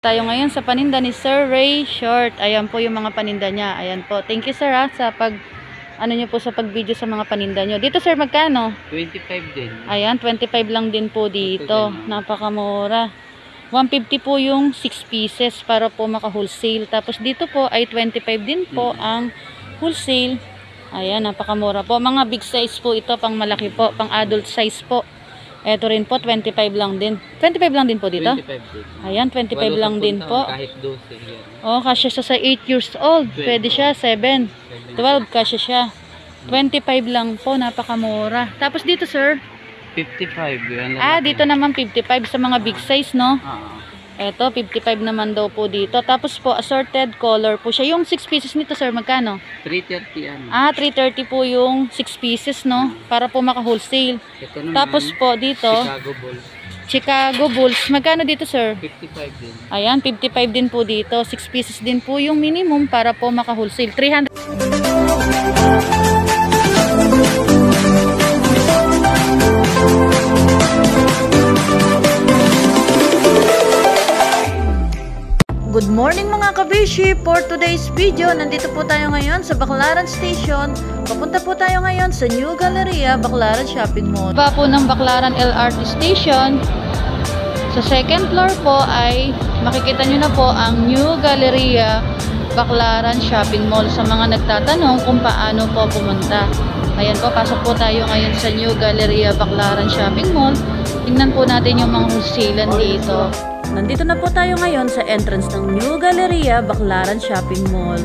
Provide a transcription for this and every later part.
tayo ngayon sa paninda ni Sir Ray Short. Ayan po yung mga paninda niya. Ayan po. Thank you sir sa ano nyo po sa pag-video sa mga paninda nyo. Dito sir, magkano? 25 din. Ayan, 25 lang din po dito. Napakamura. 150 po yung 6 pieces para po maka-wholesale. Tapos dito po ay 25 din po ang wholesale. Ayan, napakamura po. Mga big size po ito, pang malaki po, pang adult size po. Ito rin po, 25 lang din. 25 lang din po dito? 25 din. Ayan, 25 lang din po. Kahit 12 yan. Oh, kasya siya sa 8 years old. Pwede siya, 7. 12, kasya siya. 25 lang po, napakamura. Tapos dito sir? 55. Yan Dito naman 55 sa mga big size, no? Ito, 55 naman daw po dito. Tapos po, assorted color po siya. Yung 6 pieces nito sir, magkano? 330 yan. 330 po yung 6 pieces, no? Para po maka-wholesale. Tapos po dito, Chicago Bulls. Chicago Bulls. Magkano dito sir? 55 din. Ayan, 55 din po dito. 6 pieces din po yung minimum para po maka-wholesale. 300. Good morning mga kabishi! For today's video, nandito po tayo ngayon sa Baclaran Station. Papunta po tayo ngayon sa New Galleria, Baclaran Shopping Mall. Ba po ng Baclaran LRT Station, sa second floor po ay makikita nyo na po ang New Galleria, Baclaran Shopping Mall. Sa mga nagtatanong kung paano po pumunta. Ayan po, pasok po tayo ngayon sa New Galleria, Baclaran Shopping Mall. Tingnan po natin yung mga wholesalan dito. Nandito na po tayo ngayon sa entrance ng New Galleria, Baclaran Shopping Mall.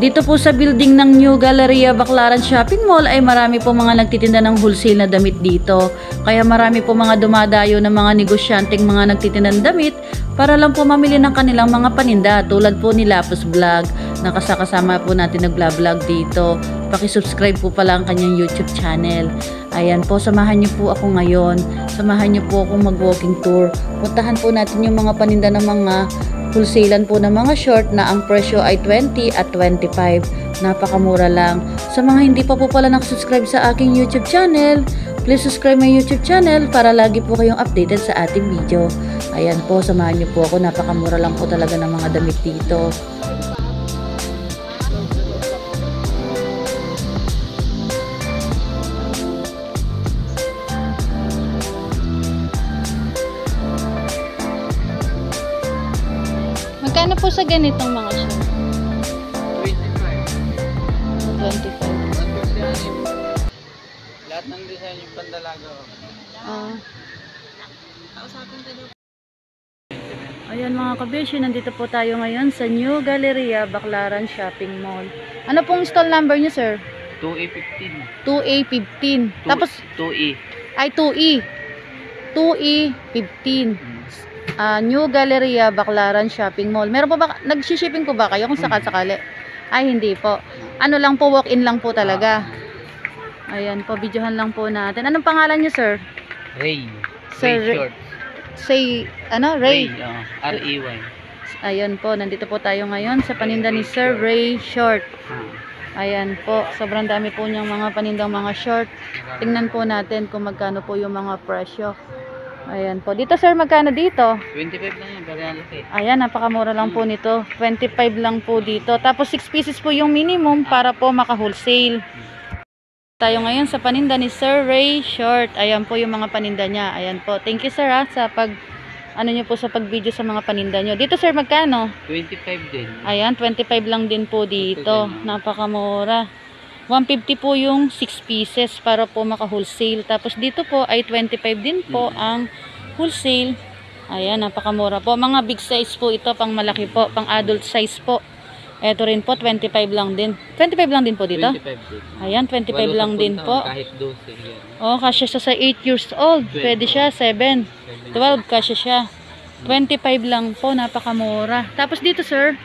Dito po sa building ng New Galleria, Baclaran Shopping Mall ay marami po mga nagtitinda ng wholesale na damit dito. Kaya marami po mga dumadayo ng mga negosyanteng mga nagtitinda ng damit para lang po mamili ng kanilang mga paninda tulad po ni Lapus Vlog. Nakasama po natin nag-vlog dito. Paki-subscribe po pala ang kanyang YouTube channel. Ayan po, samahan niyo po ako ngayon. Samahan niyo po akong mag-walking tour. Puntahan po natin yung mga paninda ng mga wholesalan po ng mga short na ang presyo ay 20 at 25. Napakamura lang. Sa mga hindi pa po pala nakasubscribe sa aking YouTube channel, please subscribe my YouTube channel para lagi po kayong updated sa ating video. Ayan po, samahan niyo po ako. Napakamura lang po talaga ng mga damit dito. Magkano po sa ganitong mga shoes? 25. Lahat ng design yung pandalaga. Ayan mga kabeshi, nandito po tayo ngayon sa New Galleria, Baclaran Shopping Mall. Ano pong stall number niyo sir? 2A15. 2A15. Tapos 2E. ay 2E. 2E15. New Galleria, Baclaran Shopping Mall. Meron po ba, nag-shipping po ba kayo kung sakasakali? Ay, hindi po. Ano lang po, walk-in lang po talaga. Ayan po, videohan lang po natin. Anong pangalan niyo, sir? Ray. Sir Ray Short. Say, ano? Ray? R-E-Y. Ayan po, nandito po tayo ngayon sa paninda ni Sir Ray Short. Ayan po, sobrang dami po niyang mga panindang mga short. Tingnan po natin kung magkano po yung mga presyo. Ayan po. Dito sir, magkano dito? 25 lang yan, reality. Ayan, napakamura lang po nito. 25 lang po dito. Tapos 6 pieces po yung minimum para po maka-wholesale. Tayo ngayon sa paninda ni Sir Ray Short. Ayan po yung mga paninda niya. Ayan po. Thank you sir sa ano nyo po sa pag-video sa mga paninda nyo. Dito sir, magkano? 25 din. Ayan, 25 lang din po dito. Napakamura. 150 po yung 6 pieces para po maka-wholesale. Tapos dito po ay 25 din po ang wholesale. Ayan, napakamura po. Mga big size po ito, pang malaki po, pang adult size po. Ito rin po, 25 lang din. 25 lang din po dito? 25 din. Ayan, 25 lang din po. Kahit 12 yan. Oh, kasya siya sa 8 years old. Pwede siya, 7. 12, kasya siya. 25 lang po, napakamura. Tapos dito sir?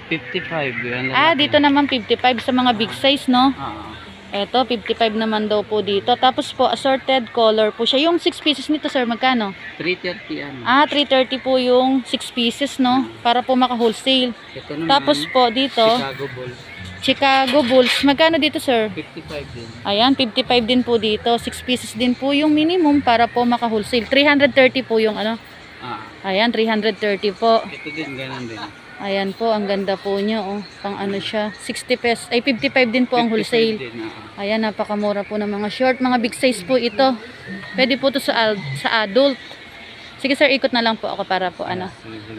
55. Yan Dito naman 55 sa mga big size, no? Ito, 55 naman daw po dito. Tapos po, assorted color po siya. Yung 6 pieces nito, sir, magkano? 330 yan. 330 po yung 6 pieces, no? Para po maka-wholesale. Tapos po, dito, Chicago Bulls. Chicago Bulls. Magkano dito, sir? 55 din. Ayan, 55 din po dito. 6 pieces din po yung minimum para po maka-wholesale. 330 po yung ano? Ayan, 330 po. Ito din, ganun din. Ayan po, ang ganda po niya, oh. Pang ano siya, 60 pesos, ay 55 din po ang 55 wholesale. din, Ayan, napakamura po ng mga short, mga big size po ito. Pwede po to sa adult. Sige sir, ikot na lang po ako para po ano.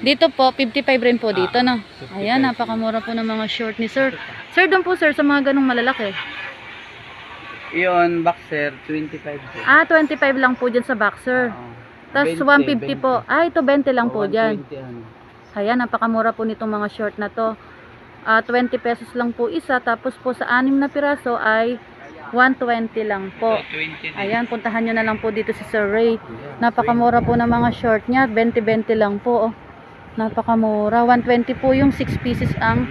Dito po, 55 rin po dito, no? Ayan, napakamura po ng mga short ni sir. Sir, doon po sir, sa mga ganong malalaki. Iyon, boxer, 25 din. 25 lang po dyan sa boxer. Tapos 150 po. Ito 20 lang po dyan. 120, ano. Ayan, napakamura po nitong mga short na to. 20 pesos lang po isa. Tapos po sa 6 na piraso ay 120 lang po. 20 din. Ayan, puntahan nyo na lang po dito si Sir Ray. Napakamura po ng mga short niya. 20-20 lang po. Oh. Napakamura. 120 po yung 6 pieces ang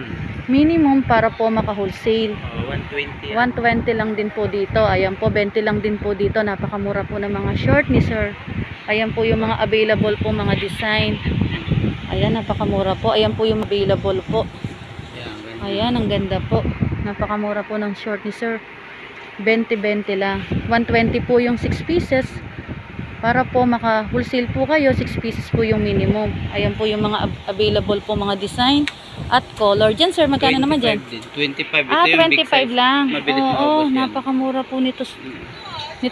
minimum para po maka-wholesale. 120. 120 lang din po dito. Ayan po, 20 lang din po dito. Napakamura po ng mga short ni Sir. Ayan po yung mga available po, mga design. Ayan, napakamura po. Ayan po yung available po. Ayan, ang ganda po. Napakamura po ng short ni Sir. 20-20 lang. 120 po yung 6 pieces. Para po maka-wholesale po kayo, 6 pieces po yung minimum. Ayan po yung mga available po, mga design at color. Diyan sir, magkano naman dyan? 25. Ito yung big 25 size. lang. Mabilis Oo, maubos yan. napakamura po nito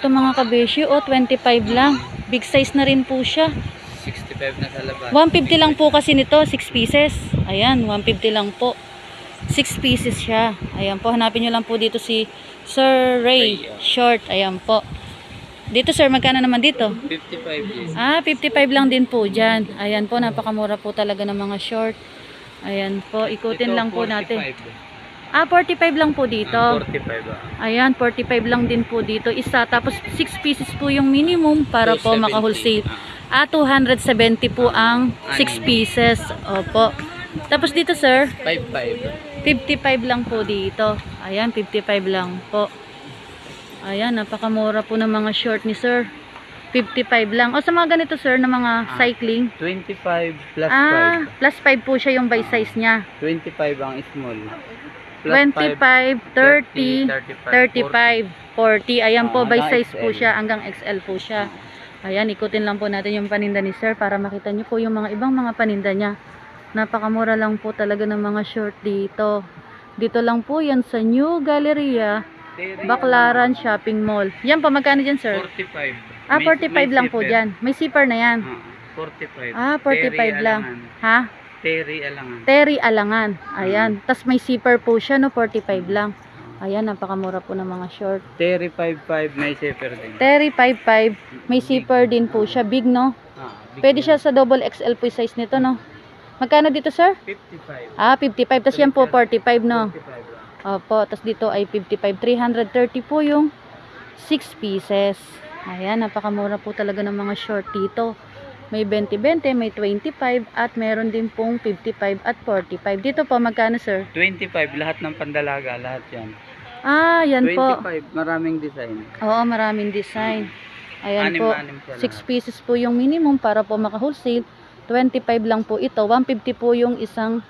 mga kabesyo. 25 lang. Big size na rin po siya. 65 na sa labas. 150 lang po kasi nito, 6 pieces. Ayan, 150 lang po. 6 pieces siya. Ayan po, hanapin nyo lang po dito si Sir Ray Short. Ayan po. Dito sir, magkano naman dito? 55 din. 55 lang din po dyan. Ayan po, napakamura po talaga ng mga short. Ayan po, ikutin Ito, lang po natin. 45. 45 lang po dito. 45 Ayan, 45 lang din po dito. Isa, tapos 6 pieces po yung minimum para po 270. maka-wholesale. 270 po ang 6 pieces. Opo. Tapos dito sir, 55. 55 lang po dito. Ayan, 55 lang po. Ayan, napakamura po ng mga short ni sir. 55 lang. O sa mga ganito sir, na mga cycling. 25 plus Plus 5 po siya yung by size niya. 5. 25 ang small. Plus 25, 30, 35, 40. Ayan po, by hanggang size po XL. siya. Hanggang XL po siya. Ayan, ikutin lang po natin yung paninda ni sir para makita nyo po yung mga ibang mga paninda niya. Napakamura lang po talaga ng mga short dito. Dito lang po yan sa New Galleria, Baclaran Shopping Mall. Yan po, magkano dyan sir? 45. 45 lang po dyan. May zipper na yan. 45. 45 lang. Ha? Terry Alangan. Terry Alangan. Ayan. Tas may zipper po siya, no? 45 lang. Ayan, napakamura po ng mga short. Terry 55 may zipper din. Terry 55. May zipper din po siya. Big, no? Pwede siya sa double XL po yung size nito, no? Magkano dito, sir? 55. 55. Tas yan po, 45, no? 45. Opo. Tas dito ay 55. 330 po yung 6 pieces. Ayan, napakamura po talaga ng mga short dito. May 20-20, may 25, at meron din pong 55 at 45. Dito po, magkano, sir? 25. Lahat ng pandalaga. Lahat yan. Yan po. 25. Maraming design. Oo, maraming design. Ayan po. Anim siya 6 pieces po yung minimum para po maka-wholesale. 25 lang po ito. 150 po yung isang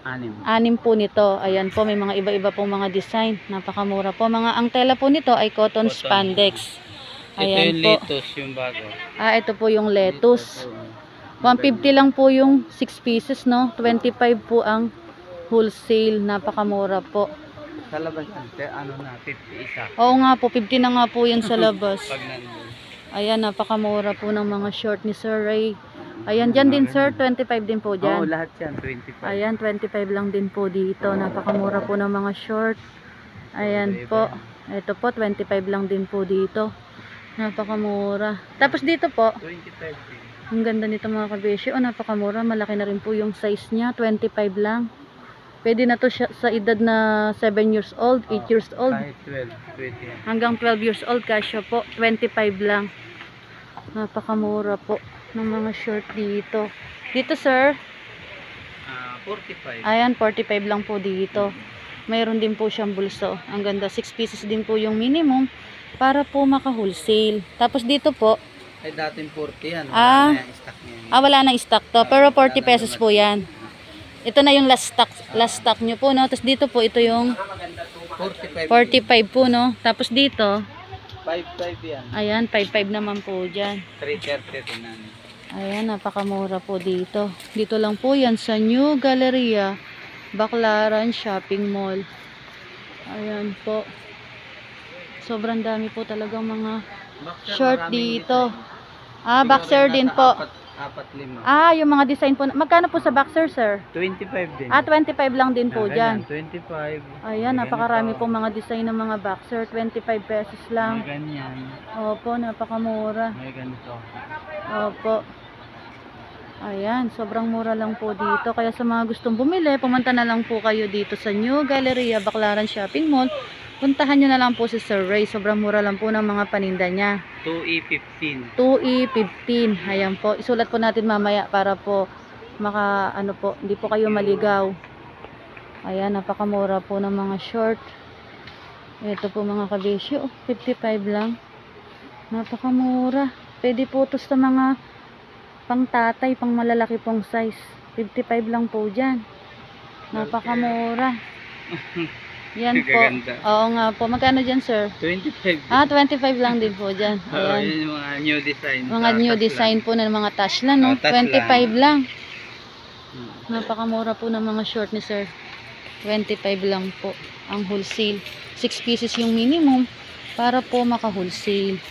6 po nito. Ayan po, may mga iba-iba pong mga design. Napakamura po. Ang tela po nito ay cotton spandex. Ayan ito yung po. lettuce, yung bago. Ito po yung lettuce. 150 lang po yung 6 pieces, no? 25 po ang wholesale. Napakamura po. Sa labas yan. Ano na, 50 isa. Oo nga po, 50 na nga po yan sa labas. Pag nandun. Ayan, napakamura po ng mga short ni Sir Ray. Ayan, dyan din sir, 25 din po Oo, dyan. lahat yan, 25. Ayan, 25 lang din po dito. Napakamura po ng mga short. Ayan po. Ito po, 25 lang din po dito. Napakamura. Tapos dito po, 25 din. ang ganda nito mga kabesyo. Napakamura. Malaki na rin po yung size niya. 25 lang. Pwede na to siya sa edad na 7 years old, 8 years old. Kahit 12, 20 yan. Hanggang 12 years old kasya po. 25 lang. Napakamura po ng mga short dito. Dito sir, 45. ayan, 45 lang po dito. Mayroon din po siyang bulso. Ang ganda, 6 pieces din po yung minimum para po maka-wholesale. Tapos dito po, Ay, dating 40 yan. Wala na yung stock niya. wala nang stock to. Pero 40 pesos po yan. Ito na yung last stock nyo po, no? Tapos dito po, ito yung 45. 45 po, no? Tapos dito, 55 yan. ayan, 55 naman po dyan. 330 din namin. Ayan, napakamura po dito. Dito lang po yan sa New Galleria, Baclaran Shopping Mall. Ayan po. Sobrang dami po talagang mga short dito. Boxer din po. 4-5. Yung mga design po. Magkano po sa boxer, sir? 25 din. 25 lang din po dyan. 25. Ayan, napakarami pong mga design ng mga boxer. 25 pesos lang. May ganyan. Opo, napakamura. May ganito. Opo. Ayan, sobrang mura lang po dito. Kaya sa mga gustong bumili, pumunta na lang po kayo dito sa New Galleria, Baclaran Shopping Mall. Puntahan nyo na lang po si Sir Ray. Sobrang mura lang po ng mga paninda niya. 2E15. 2E15. Ayan po. Isulat po natin mamaya para po hindi po kayo maligaw. Ayan, napakamura po ng mga short. Ito po mga kabisyo. 55 lang. Napakamura. Pwede po ito sa mga pang tatay, pang malalaki pong size. 55 lang po dyan. Napakamura. Yan po. Oo nga po. Magkano dyan, sir? 25. 25 lang din po dyan. Ayan. Ayan. Yung mga new design. Mga new design po ng mga Tashlan, no? 25 lang. Napakamura po ng mga short ni sir. 25 lang po ang wholesale. 6 pieces yung minimum para po maka-wholesale.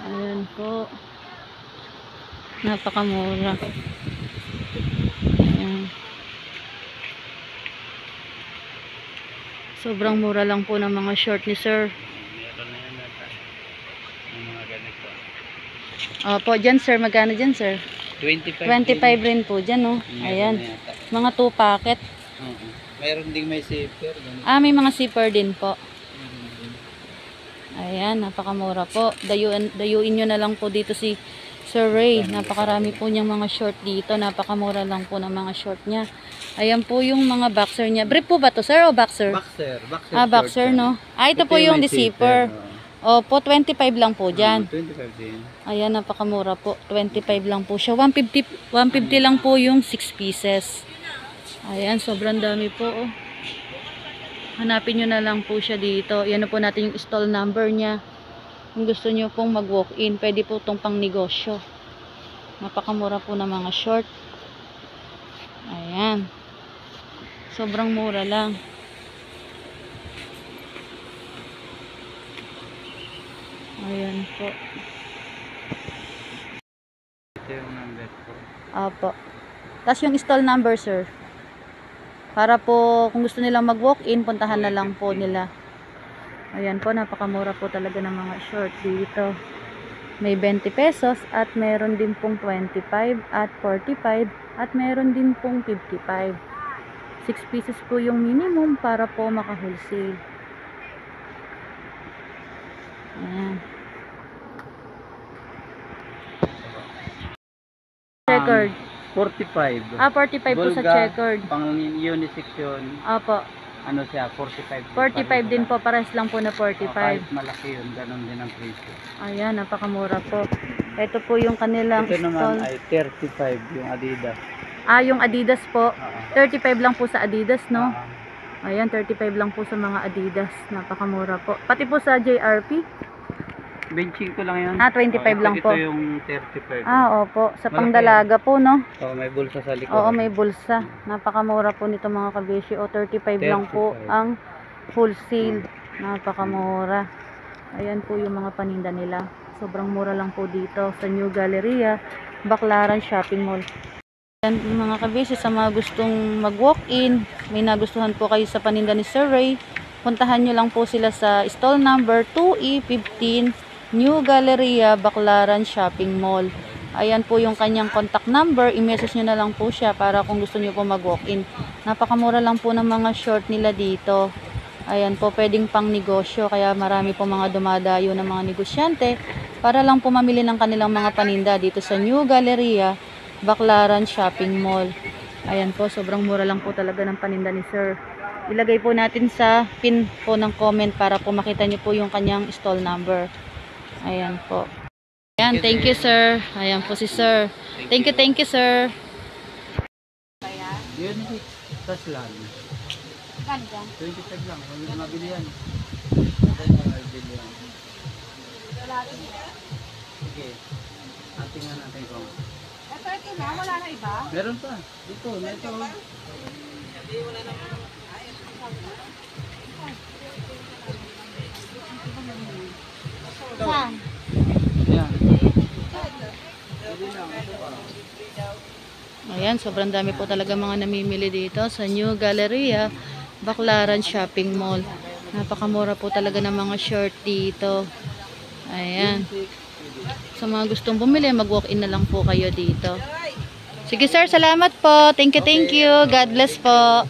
Ayan po. Napakamura. Ayan. Sobrang mura lang po ng mga short ni sir. Meron na yan nata. Yung mga ganito. Opo, dyan sir. Magkano dyan sir? 25. 25 rin po dyan, no? Ayan. Mga 2 packet. Meron ding may zipper. May mga zipper din po. Ayan, napakamura po. Dayuin nyo na lang po dito si Sir Ray. Napakarami po niyang mga short dito. Napakamura lang po ng mga short niya. Ayan po yung mga boxer niya. Brief po ba to sir o boxer? Boxer. Boxer, no? Ito po yung zipper. Opo, 25 lang po dyan. 25 din. Ayan, napakamura po. 25 lang po siya. 150 lang po yung 6 pieces. Ayan, sobrang dami po. Oh. Hanapin nyo na lang po siya dito. Yan na po natin yung stall number niya. Kung gusto nyo pong mag-walk-in, pwede po itong pang negosyo. Napakamura po ng mga short. Ayan. Sobrang mura lang. Ayan po. Ito yung number ko. Apo. Tapos yung stall number, sir. Para po, kung gusto nilang mag-walk-in, puntahan na lang po nila. Ayan po, napakamura po talaga ng mga short dito. May 20 pesos at meron din pong 25 at 45 at meron din pong 55. 6 pieces po yung minimum para po maka-wholesale. Ayan. Checkered. 45. 45 po sa checkered. Pang unisex yun. Opo. Ano siya? 45. 45 din po. Pares lang po na 45. Kahit malaki yun. Ganon din ang presyo. Ayan, napakamura po. Ito po yung kanilang Ito naman stall. ay 35 yung Adidas. Yung Adidas po. 35 lang po sa Adidas, no? Uh-huh. Ayan, 35 lang po sa mga Adidas. Napakamura po. Pati po sa JRP. Benching ko lang yan. 25 lang po. Ito yung 35. Opo. Sa pangdalaga po, no? May bulsa sa likod. Oo, may bulsa. Napakamura po nito mga kabeshi. 35 lang po 35. ang wholesale. Napakamura. Ayan po yung mga paninda nila. Sobrang mura lang po dito sa New Galleria, Baclaran Shopping Mall. Ayan mga kabeshi, sa mga gustong mag-walk-in, may nagustuhan po kayo sa paninda ni Sir Ray, puntahan nyo lang po sila sa stall number 2E15 New Galleria, Baclaran Shopping Mall. Ayan po yung kanyang contact number. I-message nyo na lang po siya para kung gusto nyo po mag-walk-in. Napakamura lang po ng mga short nila dito. Ayan po, pwedeng pang negosyo. Kaya marami po mga dumadayo ng mga negosyante para lang po mamili ng kanilang mga paninda dito sa New Galleria, Baclaran Shopping Mall. Ayan po, sobrang mura lang po talaga ng paninda ni Sir. Ilagay po natin sa pin po ng comment para po makita nyo po yung kanyang stall number. Ayan po. Ayan, thank you sir. Ayan po si sir. Thank you sir. Yun, Tashlan. Ganda. 25 lang. Wala mabili yan. Wala mabili yan. Sige. Tingnan natin kung Ito na, wala na iba? meron pa. Ito, na ito. Saan? Ayan. Ayan, sobrang dami po talaga mga namimili dito sa New Galleria Baclaran Shopping Mall. Napakamura po talaga ng mga short dito. Ayan. Sa mga gustong bumili, mag-walk-in na lang po kayo dito. Sige sir, salamat po. Thank you, thank you. God bless po.